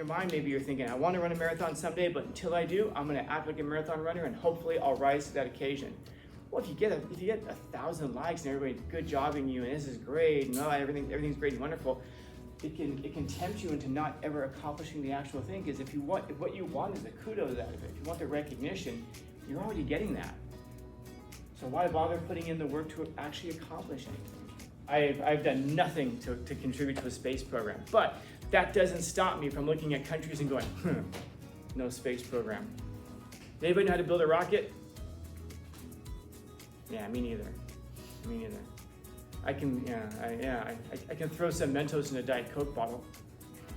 your mind, maybe you're thinking, I want to run a marathon someday, but until I do, I'm going to act like a marathon runner, and hopefully I'll rise to that occasion. Well, if you get 1,000 likes and everybody good jobbing you, and this is great, and everything's great and wonderful, it can tempt you into not ever accomplishing the actual thing. Because if what you want is the kudos out of it, if you want the recognition, you're already getting that. So why bother putting in the work to actually accomplish anything? I've done nothing to contribute to a space program, but that doesn't stop me from looking at countries and going, no space program. Anybody know how to build a rocket? Yeah, me neither. I can throw some Mentos in a Diet Coke bottle,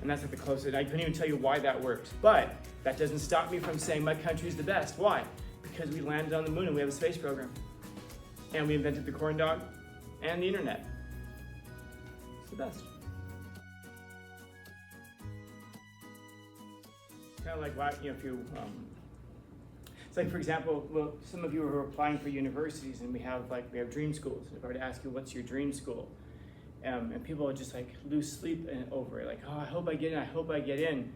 and that's like the closest. I couldn't even tell you why that works, but that doesn't stop me from saying my country's the best. Why? Because we landed on the moon and we have a space program, and we invented the corn dog and the internet. It's the best. Kind of like why, if you. It's like, for example, well, some of you who are applying for universities, and we have dream schools. If I were to ask you, what's your dream school? And people just lose sleep over it, oh, I hope I get in.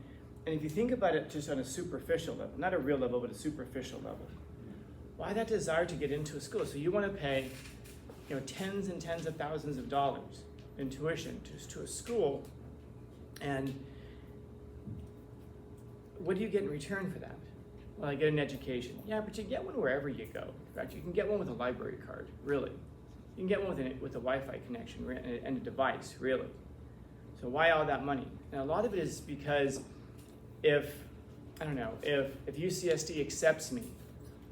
And if you think about it just on a superficial level, not a real level, but a superficial level, why that desire to get into a school? So you want to pay, tens and tens of thousands of dollars in tuition to a school, and what do you get in return for that? Well, I get an education. Yeah, but you get one wherever you go. In fact, you can get one with a library card, really. You can get one with a Wi-Fi connection and a device, really. So why all that money? And a lot of it is because if UCSD accepts me,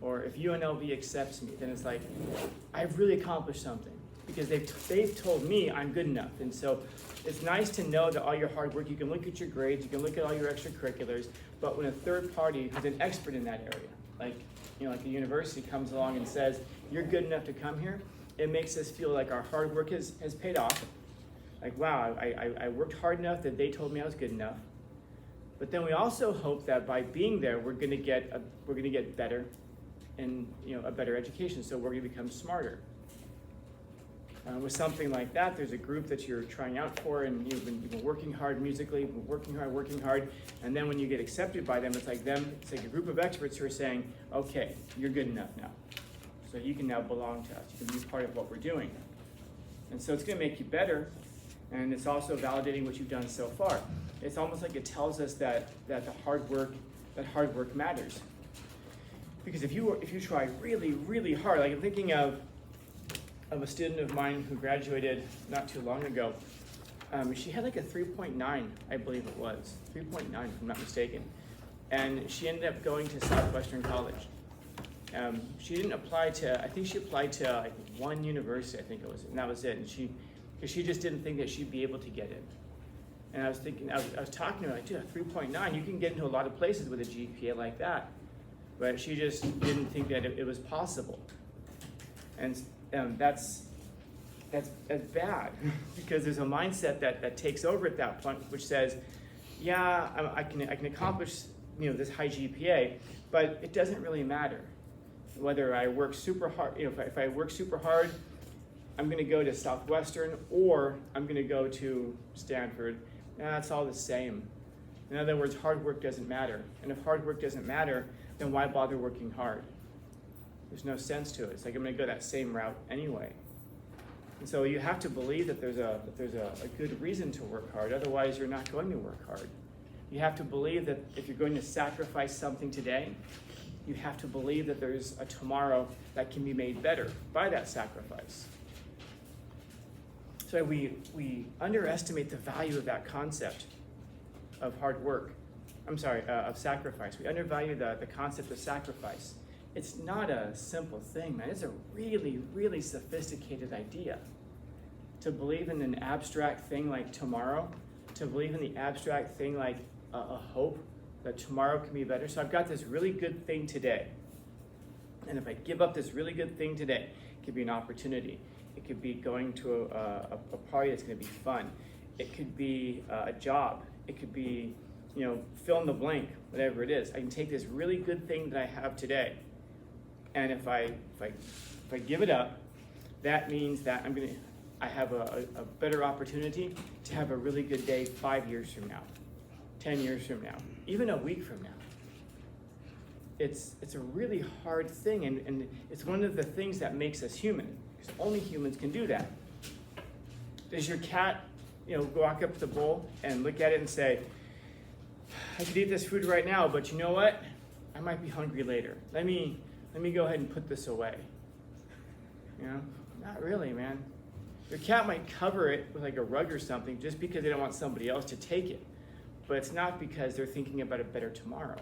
or if UNLV accepts me, then it's like, I've really accomplished something, because they've told me I'm good enough. And so it's nice to know that all your hard work, you can look at your grades, you can look at all your extracurriculars, but when a third party who's an expert in that area, like the university comes along and says, you're good enough to come here, it makes us feel like our hard work has paid off. Like, wow, I worked hard enough that they told me I was good enough. But then we also hope that by being there, we're gonna get better and a better education, so we're gonna become smarter. With something like that, there's a group that you're trying out for, and you've been working hard musically, you've been working hard, and then when you get accepted by them, it's like a group of experts who are saying, okay, you're good enough now. So you can now belong to us, you can be part of what we're doing. And so it's gonna make you better, and it's also validating what you've done so far. It's almost like it tells us that the hard work matters. Because if you try really, really hard, like I'm thinking of a student of mine who graduated not too long ago. She had a 3.9, I believe it was, 3.9 if I'm not mistaken. And she ended up going to Southwestern College. She didn't apply to, I think she applied to one university, I think it was, and that was it. And because she just didn't think that she'd be able to get in. And I was thinking, I was talking to her, dude, 3.9, you can get into a lot of places with a GPA like that. But she just didn't think that it was possible. And that's bad, because there's a mindset that takes over at that point, which says, yeah, I can accomplish this high GPA, but it doesn't really matter whether I work super hard. If I work super hard, I'm going to go to Southwestern or I'm going to go to Stanford. It's all the same. In other words, hard work doesn't matter. And if hard work doesn't matter, then why bother working hard? There's no sense to it. It's like I'm going to go that same route anyway. And so you have to believe that there's a good reason to work hard. Otherwise, you're not going to work hard. You have to believe that if you're going to sacrifice something today, you have to believe that there's a tomorrow that can be made better by that sacrifice. So we underestimate the value of that concept of hard work. Of sacrifice. We undervalue the concept of sacrifice. It's not a simple thing, man. It's a really, really sophisticated idea. To believe in an abstract thing like tomorrow, to believe in the abstract thing like a hope that tomorrow can be better. So I've got this really good thing today. And if I give up this really good thing today, it could be an opportunity. It could be going to a party that's going to be fun. It could be a job. It could be, fill in the blank, whatever it is. I can take this really good thing that I have today, and if I give it up, that means that I have a better opportunity to have a really good day 5 years from now. 10 years from now, even a week from now. It's a really hard thing, and it's one of the things that makes us human, because only humans can do that. Does your cat, walk up to the bowl and look at it and say, I could eat this food right now, but you know what? I might be hungry later. Let me go ahead and put this away. Not really, man. Your cat might cover it with like a rug or something just because they don't want somebody else to take it. But it's not because they're thinking about a better tomorrow.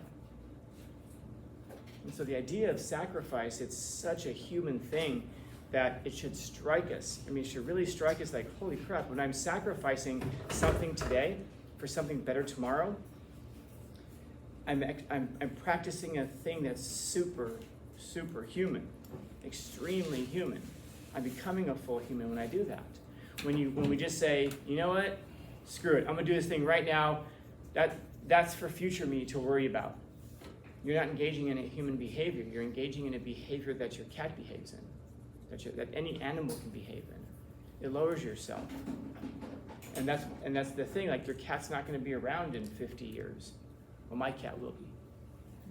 And so the idea of sacrifice, it's such a human thing that it should strike us. I mean, it should really strike us like, holy crap, when I'm sacrificing something today for something better tomorrow, I'm practicing a thing that's super, super human, extremely human. I'm becoming a full human when I do that. When we just say, you know what, screw it, I'm gonna do this thing right now, that's for future me to worry about. You're not engaging in a human behavior, you're engaging in a behavior that your cat behaves in, that any animal can behave in. It lowers yourself. And that's the thing, like your cat's not gonna be around in 50 years. Well, my cat will be,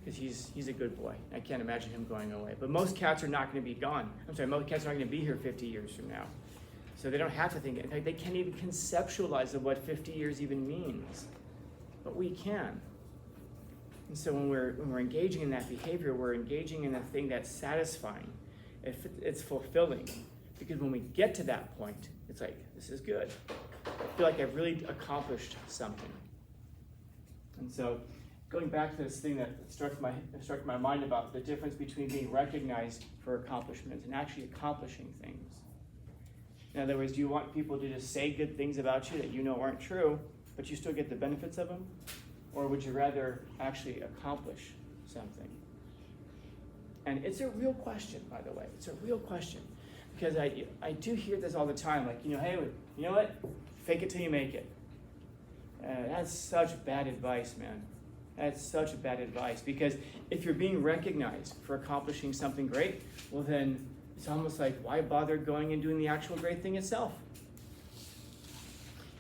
because he's a good boy. I can't imagine him going away. But most cats are not going to be gone. Most cats are not going to be here 50 years from now. So they don't have to think. In fact, they can't even conceptualize of what 50 years even means. But we can. And so when we're engaging in that behavior, we're engaging in a thing that's satisfying. It's fulfilling. Because when we get to that point, it's like, this is good. I feel like I've really accomplished something. And so, going back to this thing that struck my mind about the difference between being recognized for accomplishments and actually accomplishing things. In other words, do you want people to just say good things about you that you know aren't true, but you still get the benefits of them? Or would you rather actually accomplish something? And it's a real question, by the way. It's a real question. Because I do hear this all the time, like, hey, you know what? Fake it till you make it. That's such bad advice, man. That's such bad advice, because if you're being recognized for accomplishing something great, well then it's almost like, why bother going and doing the actual great thing itself?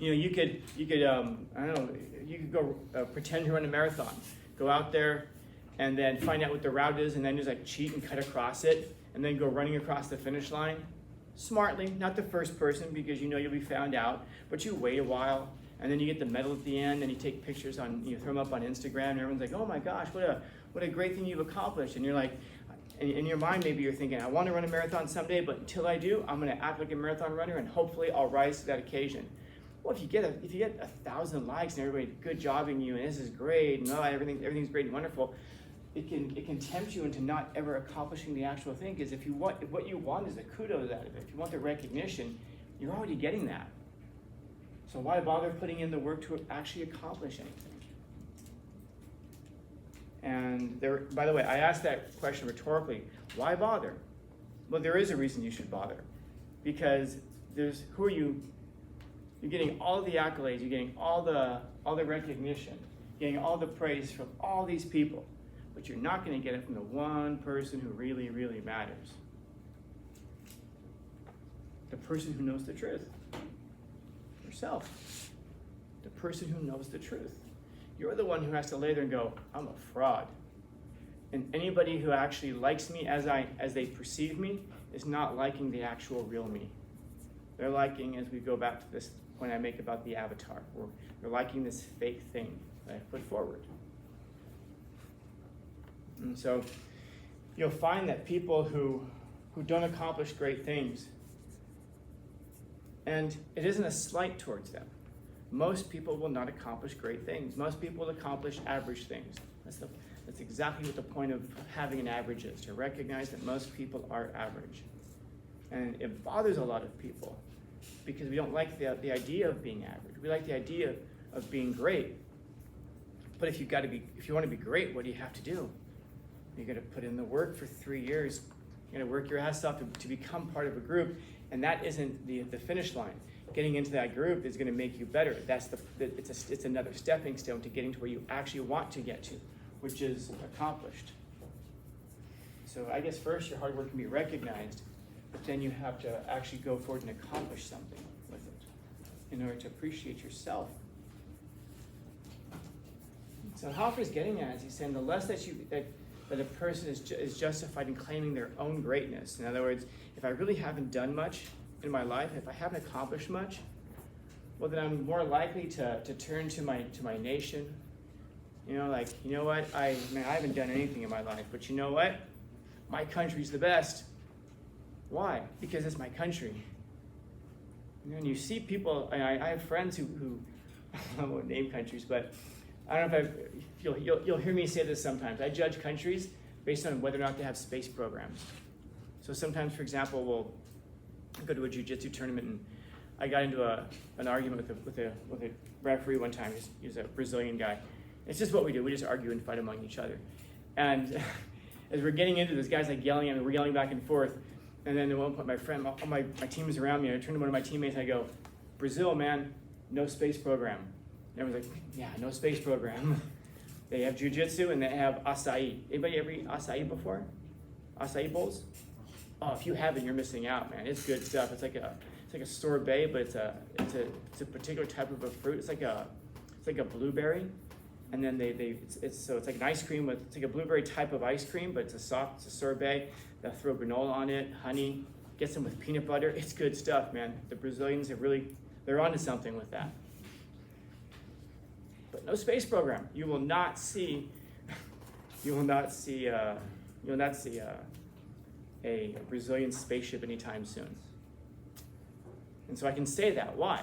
You could I don't know, you could go pretend to run a marathon, go out there and then find out what the route is and then just like cheat and cut across it and then go running across the finish line. Smartly, not the first person, because you'll be found out, but you wait a while. And then you get the medal at the end, and you take pictures you throw them up on Instagram, and everyone's like, oh my gosh, what a great thing you've accomplished. And you're like, in your mind maybe you're thinking, I want to run a marathon someday, but until I do, I'm going to act like a marathon runner, and hopefully I'll rise to that occasion. Well, if you get 1,000 likes and everybody good jobbing you, and this is great, and everything's great and wonderful, it can tempt you into not ever accomplishing the actual thing. Because if what you want is the kudos out of it, if you want the recognition, you're already getting that. So why bother putting in the work to actually accomplish anything? And by the way, I asked that question rhetorically. Why bother? Well, there is a reason you should bother. Because who are you? You're getting all the accolades, you're getting all the recognition, getting all the praise from all these people. But you're not going to get it from the one person who really, really matters. The person who knows the truth. Yourself. The person who knows the truth. You're the one who has to lay there and go, I'm a fraud. And anybody who actually likes me as they perceive me is not liking the actual real me. They're liking, as we go back to this point I make about the avatar, they're liking this fake thing that I put forward. And so you'll find that people who don't accomplish great things, and it isn't a slight towards them. Most people will not accomplish great things. Most people will accomplish average things. That's exactly what the point of having an average is, to recognize that most people are average. And it bothers a lot of people because we don't like the idea of being average. We like the idea of being great. But if you want to be great, what do you have to do? You got to put in the work for 3 years. You got to work your ass off to become part of a group, and that isn't the finish line. Getting into that group is going to make you better. It's another stepping stone to getting to where you actually want to get to, which is accomplished. So I guess first your hard work can be recognized, but then you have to actually go forward and accomplish something with it in order to appreciate yourself. So Hoffer's getting at is he's saying the less that a person is justified in claiming their own greatness. In other words, if I really haven't done much in my life, if I haven't accomplished much, well, then I'm more likely to turn to my nation. You know, like, you know what? I haven't done anything in my life, but you know what? My country's the best. Why? Because it's my country. You know, and you see people, I have friends who I won't name countries, but I don't know if you'll hear me say this sometimes. I judge countries based on whether or not they have space programs. So sometimes, for example, we'll go to a jiu-jitsu tournament, and I got into an argument with a referee one time. He's a Brazilian guy. It's just what we do. We just argue and fight among each other. And as we're getting into this, guy's like yelling at me. We're yelling back and forth. And then at one point, my team is around me. I turn to one of my teammates and I go, "Brazil, man, no space program." And everyone's like, "Yeah, no space program." They have jiu-jitsu and they have acai. Anybody ever eat acai before? Acai bowls? Oh, if you haven't, you're missing out, man. It's good stuff. It's like a sorbet, but it's a particular type of a fruit. It's like a blueberry, and then it's like an ice cream it's like a blueberry type of ice cream, but it's a sorbet. They'll throw granola on it, honey, get some with peanut butter. It's good stuff, man. The Brazilians they're onto something with that. But no space program. You will not see a Brazilian spaceship anytime soon. And so I can say that. Why?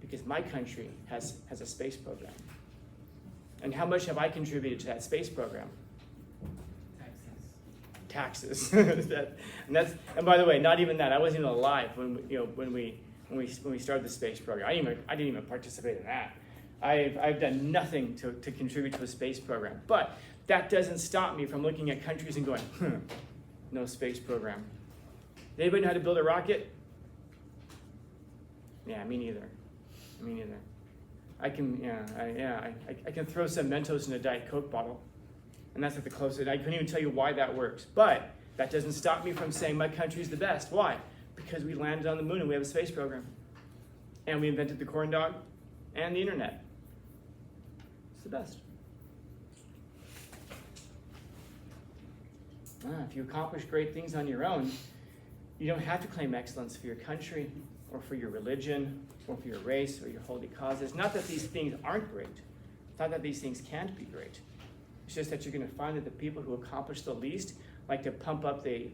Because my country has a space program. And how much have I contributed to that space program? Taxes. And by the way, not even that. I wasn't even alive when we started the space program. I didn't even participate in that. I've done nothing to contribute to the space program. But that doesn't stop me from looking at countries and going, no space program. Anybody know how to build a rocket? Yeah, me neither. I can throw some Mentos in a Diet Coke bottle, and that's like the closest. I couldn't even tell you why that works. But that doesn't stop me from saying my country's the best. Why? Because we landed on the moon and we have a space program. And we invented the corn dog and the internet. It's the best. If you accomplish great things on your own, you don't have to claim excellence for your country or for your religion or for your race or your holy causes. Not that these things aren't great. It's not that these things can't be great. It's just that you're going to find that the people who accomplish the least like to pump up the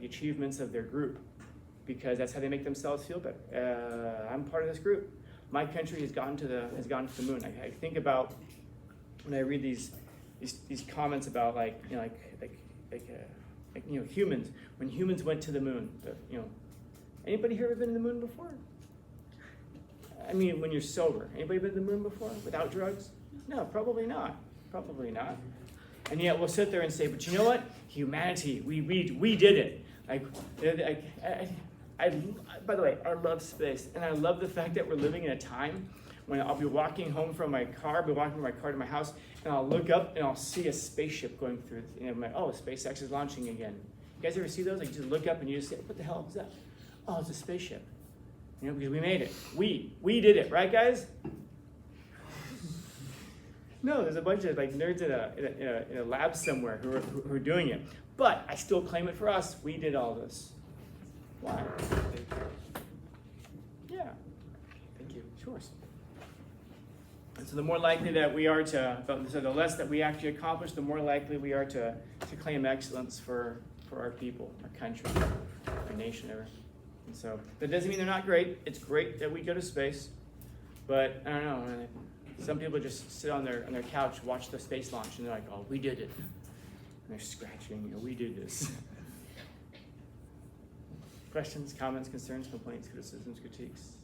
achievements of their group, because that's how they make themselves feel better. I'm part of this group. My country has gone to the moon. I think about when I read these comments about humans, when humans went to the moon. Anybody here ever been to the moon before? I mean, when you're sober. Anybody been to the moon before without drugs? No, probably not. And yet we'll sit there and say, but you know what? Humanity, we did it. By the way, I love space, and I love the fact that we're living in a time when I'll be walking home from my car, to my house, and I'll look up and I'll see a spaceship going through. I'm like, oh, SpaceX is launching again. You guys ever see those? Like, you just look up and you just say, what the hell is that? Oh, it's a spaceship. Because we made it. We did it, right, guys? No, there's a bunch of nerds in a lab somewhere who are doing it. But I still claim it for us. We did all this. Why? Yeah. Thank you. Sure. And so the more likely that we are the less that we actually accomplish, the more likely we are to claim excellence for our people, our country, our nation. And so that doesn't mean they're not great. It's great that we go to space, but I don't know. Some people just sit on their couch, watch the space launch, and they're like, "Oh, we did it." And they're scratching. We did this. Questions, comments, concerns, complaints, criticisms, critiques.